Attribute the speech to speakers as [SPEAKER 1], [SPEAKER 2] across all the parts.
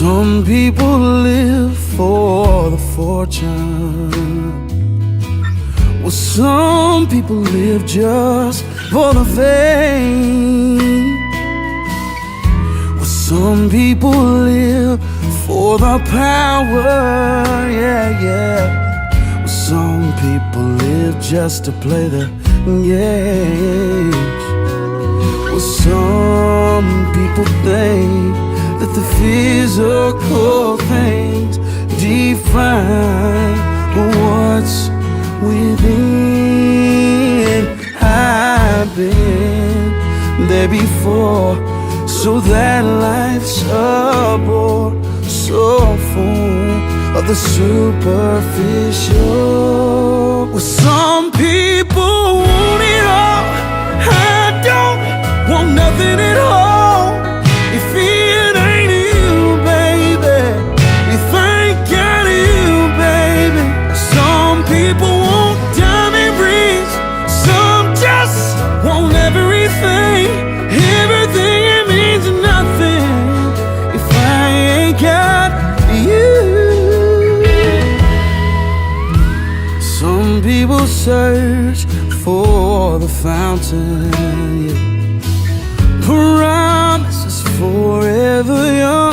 [SPEAKER 1] Some people live for the fortune. Well, some people live just for the fame. Well, some people live for the power, yeah, yeah. Well, some people live just to play the games. Well, some people think that the physical things define what's within. I've been there before, so that life's a bore, so full of the superficial. Well, some people want it all. I don't want nothing at all. If it ain't you, baby, if I ain't got you, baby. Some people want diamond rings, some just want everything. Everything, it means nothing if I ain't got you. Some people search for the fountain, yeah. Promises forever young.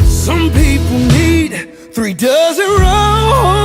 [SPEAKER 1] Some people need 3 dozen roses.